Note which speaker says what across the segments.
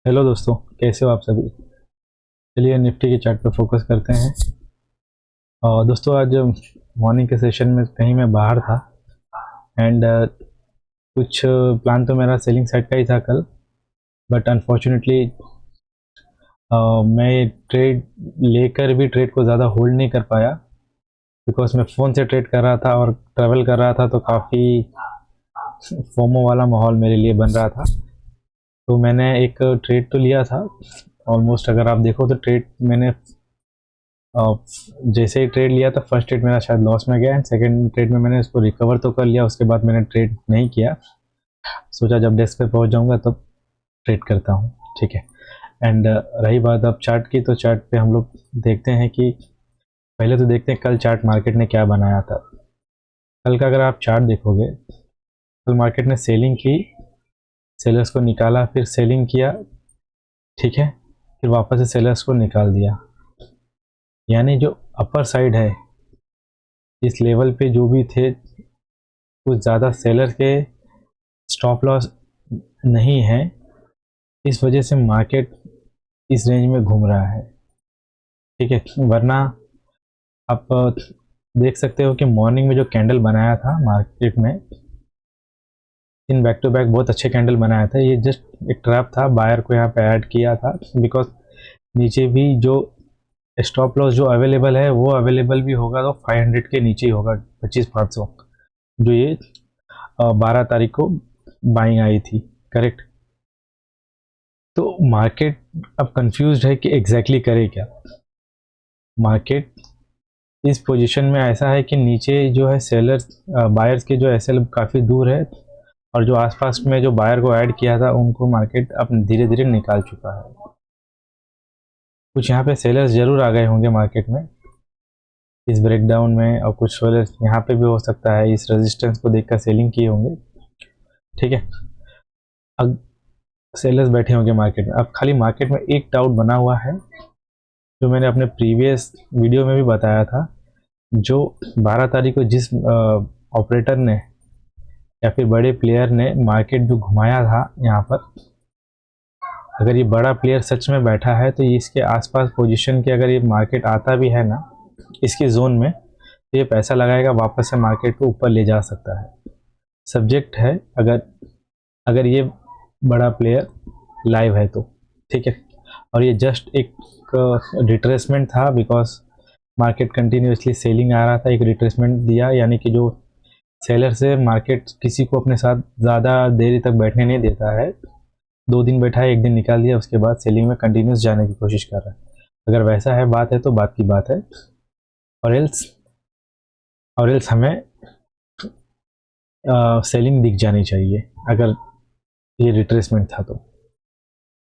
Speaker 1: Hello दोस्तों, कैसे हो आप सभी। चलिए निफ्टी के चार्ट पर फोकस करते हैं। और दोस्तों आज मॉर्निंग के सेशन में कहीं मैं बाहर था एंड कुछ प्लान तो मेरा सेलिंग साइड का ही था कल। बट अनफॉर्चुनेटली मैं ट्रेड लेकर भी ट्रेड को ज़्यादा होल्ड नहीं कर पाया, बिकॉज मैं फ़ोन से ट्रेड कर रहा था और ट्रैवल कर रहा था, तो काफ़ी फोमो वाला माहौल मेरे लिए बन रहा था। तो मैंने एक ट्रेड तो लिया था ऑलमोस्ट। अगर आप देखो तो ट्रेड मैंने जैसे ही ट्रेड लिया था, फर्स्ट ट्रेड मेरा शायद लॉस में गया एंड सेकंड ट्रेड में मैंने उसको रिकवर तो कर लिया। उसके बाद मैंने ट्रेड नहीं किया, सोचा जब डेस्क पे पहुंच जाऊंगा तब ट्रेड करता हूं। ठीक है। एंड रही बात अब चार्ट की, तो चार्ट पे हम लोग देखते हैं कि पहले तो देखते हैं कल चार्ट मार्केट ने क्या बनाया था। कल का अगर आप चार्ट देखोगे, कल मार्केट ने सेलिंग की, सेलर्स को निकाला, फिर सेलिंग किया, ठीक है, फिर वापस से सेलर्स को निकाल दिया। यानी जो अपर साइड है, इस लेवल पे जो भी थे, कुछ ज़्यादा सेलर के स्टॉप लॉस नहीं है, इस वजह से मार्केट इस रेंज में घूम रहा है। ठीक है। वरना आप देख सकते हो कि मॉर्निंग में जो कैंडल बनाया था मार्केट में, इन बैक टू बैक बहुत अच्छे कैंडल बनाया था। ये जस्ट एक ट्रैप था, बायर को यहाँ पे ऐड किया था, बिकॉज नीचे भी जो स्टॉप लॉस जो अवेलेबल है वो अवेलेबल भी होगा तो 500 के नीचे ही होगा, 25,500, जो ये 12 तारीख को बाइंग आई थी। करेक्ट। तो मार्केट अब कंफ्यूज्ड है कि एग्जैक्टली करे क्या। मार्केट इस पोजीशन में ऐसा है कि नीचे जो है सेलर्स बायर्स के जो एसएल काफ़ी दूर है, और जो आसपास में जो बायर को ऐड किया था उनको मार्केट अब धीरे धीरे निकाल चुका है। कुछ यहाँ पे सेलर्स जरूर आ गए होंगे मार्केट में इस ब्रेकडाउन में, और कुछ सेलर्स यहाँ पे भी हो सकता है इस रेजिस्टेंस को देखकर सेलिंग किए होंगे। ठीक है। अब सेलर्स बैठे होंगे मार्केट में। अब खाली मार्केट में एक डाउट बना हुआ है, जो मैंने अपने प्रीवियस वीडियो में भी बताया था। जो 12 तारीख को जिस ऑपरेटर ने या फिर बड़े प्लेयर ने मार्केट जो घुमाया था यहाँ पर, अगर ये बड़ा प्लेयर सच में बैठा है तो ये इसके आसपास पोजीशन के, अगर ये मार्केट आता भी है ना इसकी जोन में, तो ये पैसा लगाएगा, वापस से मार्केट को ऊपर ले जा सकता है। सब्जेक्ट है अगर अगर ये बड़ा प्लेयर लाइव है तो। ठीक है। और ये जस्ट एक रिट्रेसमेंट था, बिकॉज मार्केट कंटिन्यूसली सेलिंग आ रहा था, एक रिट्रेसमेंट दिया, यानी कि जो सेलर से मार्केट किसी को अपने साथ ज़्यादा देरी तक बैठने नहीं देता है। 2 दिन बैठा है, एक दिन निकाल दिया, उसके बाद सेलिंग में कंटिन्यूस जाने की कोशिश कर रहा है। अगर वैसा है बात है तो बात की बात है, और एल्स हमें सेलिंग दिख जानी चाहिए अगर ये रिट्रेसमेंट था तो।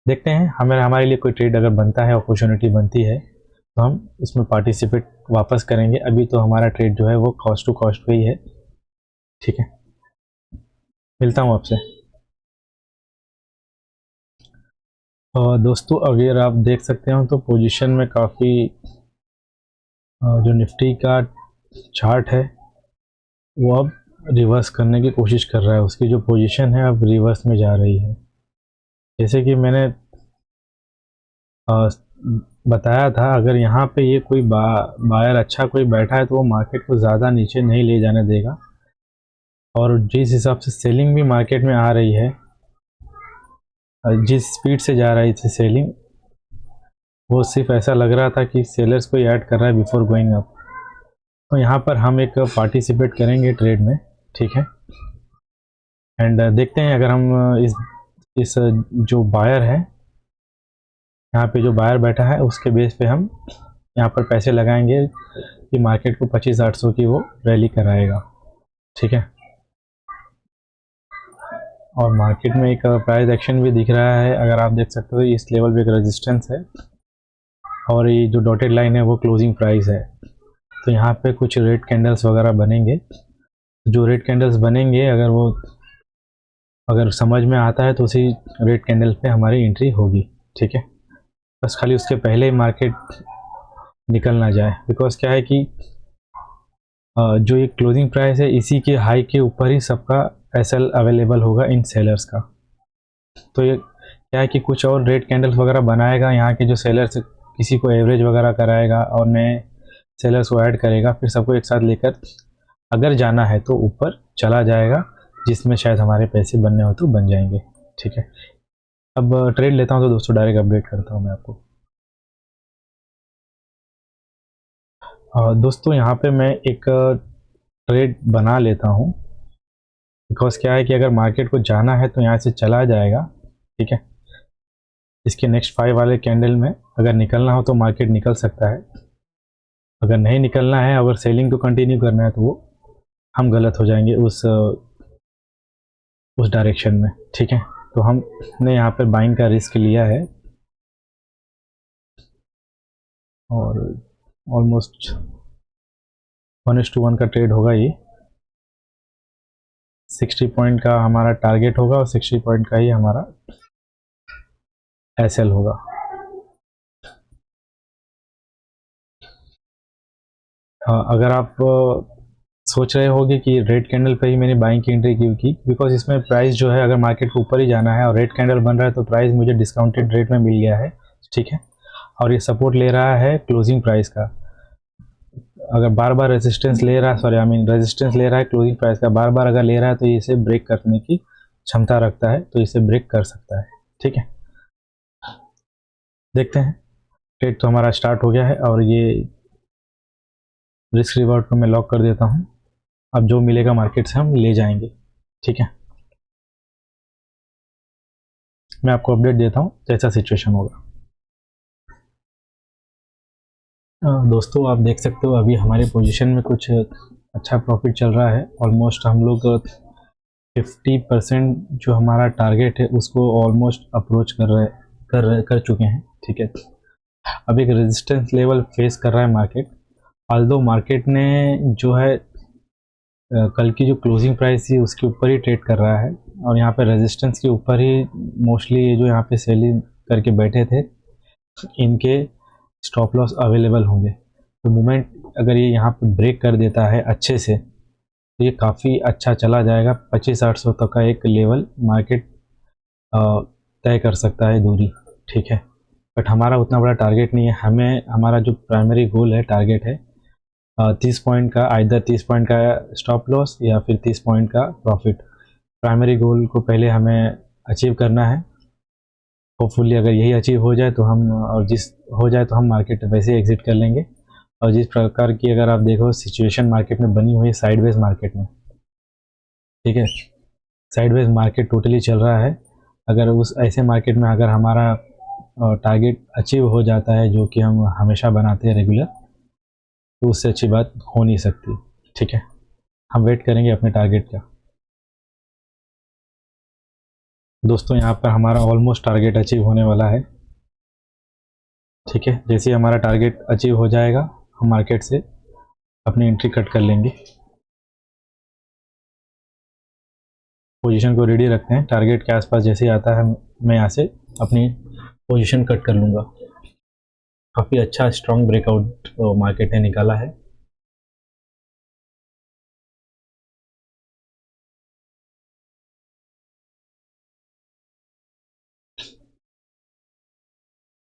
Speaker 1: देखते हैं हमारे लिए कोई ट्रेड अगर बनता है, अपॉर्चुनिटी बनती है, तो हम इसमें पार्टिसिपेट वापस करेंगे। अभी तो हमारा ट्रेड जो है वो कॉस्ट टू कॉस्ट पे ही है। ठीक है, मिलता हूँ आपसे। और दोस्तों अगर आप देख सकते हो तो पोजीशन में काफ़ी जो निफ्टी का चार्ट है वो अब रिवर्स करने की कोशिश कर रहा है। उसकी जो पोजीशन है अब रिवर्स में जा रही है। जैसे कि मैंने बताया था, अगर यहाँ पे ये कोई बायर अच्छा कोई बैठा है तो वो मार्केट को ज़्यादा नीचे नहीं ले जाने देगा। और जिस हिसाब से सेलिंग भी मार्केट में आ रही है, जिस स्पीड से जा रही थी सेलिंग, वो सिर्फ ऐसा लग रहा था कि सेलर्स को ऐड कर रहा है बिफोर गोइंग अप। तो यहाँ पर हम एक पार्टिसिपेट करेंगे ट्रेड में। ठीक है। एंड देखते हैं अगर हम इस जो बायर है, यहाँ पे जो बायर बैठा है, उसके बेस पे हम यहाँ पर पैसे लगाएंगे कि मार्केट को 25,800 की वो रैली कराएगा। ठीक है। और मार्केट में एक प्राइस एक्शन भी दिख रहा है, अगर आप देख सकते हो इस लेवल पे एक रेजिस्टेंस है, और ये जो डॉटेड लाइन है वो क्लोजिंग प्राइस है। तो यहाँ पे कुछ रेड कैंडल्स वगैरह बनेंगे। जो रेड कैंडल्स बनेंगे, अगर समझ में आता है तो उसी रेड कैंडल पे हमारी एंट्री होगी। ठीक है। बस खाली उसके पहले ही मार्केट निकल ना जाए, बिकॉज क्या है कि जो ये क्लोजिंग प्राइस है इसी के हाई के ऊपर ही सबका एसएल अवेलेबल होगा इन सेलर्स का। तो ये क्या है कि कुछ और रेड कैंडल्स वगैरह बनाएगा, यहाँ के जो सेलर्स किसी को एवरेज वगैरह कराएगा और नए सेलर्स को ऐड करेगा, फिर सबको एक साथ लेकर अगर जाना है तो ऊपर चला जाएगा, जिसमें शायद हमारे पैसे बनने हो तो बन जाएंगे। ठीक है, अब ट्रेड लेता हूँ तो दोस्तों डायरेक्ट अपडेट करता हूँ मैं आपको। दोस्तों यहाँ पे मैं एक ट्रेड बना लेता हूँ, बिकॉज क्या है कि अगर मार्केट को जाना है तो यहाँ से चला जाएगा। ठीक है, इसके नेक्स्ट 5 वाले कैंडल में अगर निकलना हो तो मार्केट निकल सकता है, अगर नहीं निकलना है, अगर सेलिंग को कंटिन्यू करना है तो वो हम गलत हो जाएंगे उस डायरेक्शन में। ठीक है, तो हमने यहाँ पर बाइंग का रिस्क लिया है और ऑलमोस्ट 1:1 का ट्रेड होगा। ये 60 पॉइंट का हमारा टारगेट होगा और 60 पॉइंट का ही हमारा एसएल होगा। अगर आप सोच रहे होगे कि रेड कैंडल पे ही मैंने बाइंग की एंट्री क्यों की, बिकॉज इसमें प्राइस जो है, अगर मार्केट को ऊपर ही जाना है और रेड कैंडल बन रहा है तो प्राइस मुझे डिस्काउंटेड रेट में मिल गया है। ठीक है, और ये सपोर्ट ले रहा है क्लोजिंग प्राइस का। अगर बार बार रेजिस्टेंस ले रहा है, रेजिस्टेंस ले रहा है क्लोजिंग प्राइस का, बार बार अगर ले रहा है तो इसे ब्रेक करने की क्षमता रखता है, तो इसे ब्रेक कर सकता है। ठीक है, देखते हैं। ट्रेड तो हमारा स्टार्ट हो गया है और ये रिस्क रिवॉर्ड को मैं लॉक कर देता हूँ। अब जो मिलेगा मार्केट से हम ले जाएंगे। ठीक है, मैं आपको अपडेट देता हूँ जैसा सिचुएशन होगा। दोस्तों आप देख सकते हो अभी हमारे पोजीशन में कुछ अच्छा प्रॉफिट चल रहा है। ऑलमोस्ट हम लोग 50% जो हमारा टारगेट है उसको ऑलमोस्ट अप्रोच कर चुके हैं। ठीक है, अब एक रेजिस्टेंस लेवल फेस कर रहा है मार्केट। ऑल्दो मार्केट ने जो है कल की जो क्लोजिंग प्राइस थी उसके ऊपर ही ट्रेड कर रहा है और यहाँ पे रेजिस्टेंस के ऊपर ही मोस्टली ये जो यहाँ पे सेलिंग करके बैठे थे इनके स्टॉप लॉस अवेलेबल होंगे। तो मोमेंट अगर ये यहाँ पे ब्रेक कर देता है अच्छे से तो ये काफ़ी अच्छा चला जाएगा। 25,800 तक का एक लेवल मार्केट तय कर सकता है दूरी। ठीक है, बट हमारा उतना बड़ा टारगेट नहीं है। हमारा जो प्राइमरी गोल है, टारगेट है 30 पॉइंट का, आइदर 30 पॉइंट का स्टॉप लॉस या फिर 30 पॉइंट का प्रॉफिट। प्राइमरी गोल को पहले हमें अचीव करना है। होपफुली अगर यही अचीव हो जाए तो हम मार्केट वैसे एग्जिट कर लेंगे। और जिस प्रकार की अगर आप देखो सिचुएशन मार्केट में बनी हुई है, साइडवेज मार्केट में, ठीक है, साइडवेज मार्केट टोटली चल रहा है। अगर उस ऐसे मार्केट में अगर हमारा टारगेट अचीव हो जाता है जो कि हम हमेशा बनाते हैं रेगुलर, तो उससे अच्छी बात हो नहीं सकती। ठीक है, हम वेट करेंगे अपने टारगेट का। दोस्तों यहाँ पर हमारा ऑलमोस्ट टारगेट अचीव होने वाला है। ठीक है, जैसे ही हमारा टारगेट अचीव हो जाएगा हम मार्केट से अपनी एंट्री कट कर लेंगे। पोजीशन को रेडी रखते हैं, टारगेट के आसपास जैसे ही आता है मैं यहाँ से अपनी पोजीशन कट कर लूँगा। काफ़ी अच्छा स्ट्रॉन्ग ब्रेकआउट मार्केट ने निकाला है।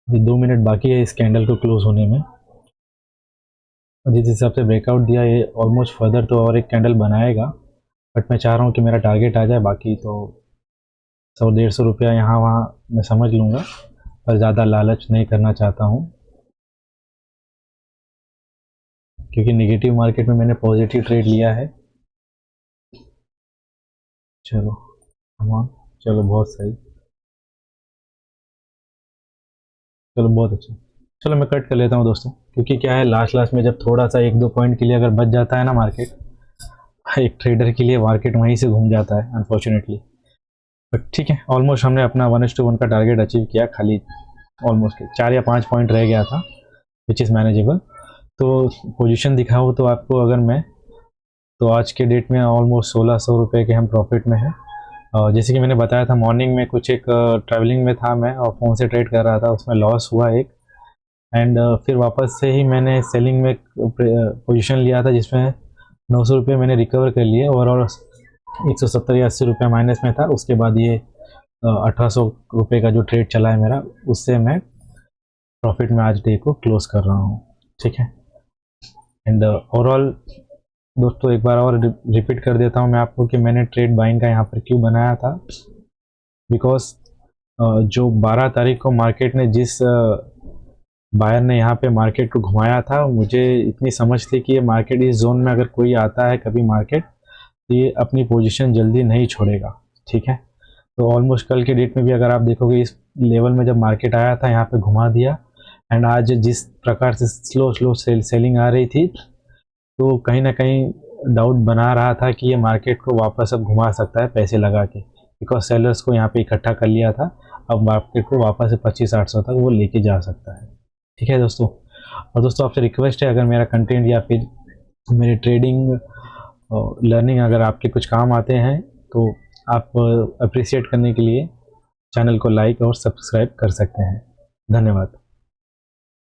Speaker 1: अभी 2 मिनट बाकी है इस कैंडल को क्लोज होने में। जिस हिसाब से ब्रेकआउट दिया ये ऑलमोस्ट फर्दर तो और एक कैंडल बनाएगा, बट मैं चाह रहा हूँ कि मेरा टारगेट आ जाए। बाकी तो 100-150 रुपया यहाँ वहाँ मैं समझ लूँगा, पर ज़्यादा लालच नहीं करना चाहता हूँ क्योंकि नेगेटिव मार्केट में मैंने पॉजिटिव ट्रेड लिया है। चलो हाँ, चलो बहुत सही, चलो बहुत अच्छा। चलो मैं कट कर लेता हूँ दोस्तों, क्योंकि क्या है लास्ट में जब थोड़ा सा 1-2 पॉइंट के लिए अगर बच जाता है ना मार्केट, एक ट्रेडर के लिए मार्केट वहीं से घूम जाता है अनफॉर्चुनेटली। बट ठीक है, ऑलमोस्ट हमने अपना 1:1 का टारगेट अचीव किया। खाली ऑलमोस्ट 4 या 5 पॉइंट रह गया था, विच इज़ मैनेजेबल। तो पोजीशन दिखाऊँ तो आपको, अगर मैं तो आज के डेट में ऑलमोस्ट 1600 रुपये के हम प्रॉफिट में हैं। जैसे कि मैंने बताया था मॉर्निंग में कुछ एक ट्रैवलिंग में था मैं और फ़ोन से ट्रेड कर रहा था, उसमें लॉस हुआ एक। एंड फिर वापस से ही मैंने सेलिंग में पोजीशन लिया था जिसमें 900 रुपये मैंने रिकवर कर लिए। ओवरऑल 170 या 80 रुपये माइनस में था। उसके बाद ये 1800 रुपये का जो ट्रेड चला है मेरा, उससे मैं प्रॉफिट में आज डे को क्लोज कर रहा हूँ। ठीक है, एंड ओवरऑल दोस्तों एक बार और रिपीट कर देता हूँ मैं आपको कि मैंने ट्रेड बाइंग का यहाँ पर क्यों बनाया था। बिकॉज जो 12 तारीख को मार्केट ने जिस बायर ने यहाँ पे मार्केट को घुमाया था, मुझे इतनी समझ थी कि ये मार्केट इस जोन में अगर कोई आता है कभी मार्केट, तो ये अपनी पोजीशन जल्दी नहीं छोड़ेगा। ठीक है, तो ऑलमोस्ट कल के डेट में भी अगर आप देखोगे इस लेवल में जब मार्केट आया था यहाँ पे घुमा दिया, एंड आज जिस प्रकार से स्लो सेलिंग आ रही थी, तो कहीं ना कहीं डाउट बना रहा था कि ये मार्केट को वापस अब घुमा सकता है पैसे लगा के, बिकॉज सेलर्स को यहाँ पे इकट्ठा कर लिया था। अब मार्केट को वापस से 25-800 तक वो लेके जा सकता है। ठीक है दोस्तों, और दोस्तों आपसे रिक्वेस्ट है, अगर मेरा कंटेंट या फिर मेरी ट्रेडिंग लर्निंग अगर आपके कुछ काम आते हैं, तो आप अप्रिशिएट करने के लिए चैनल को लाइक और सब्सक्राइब कर सकते हैं। धन्यवाद।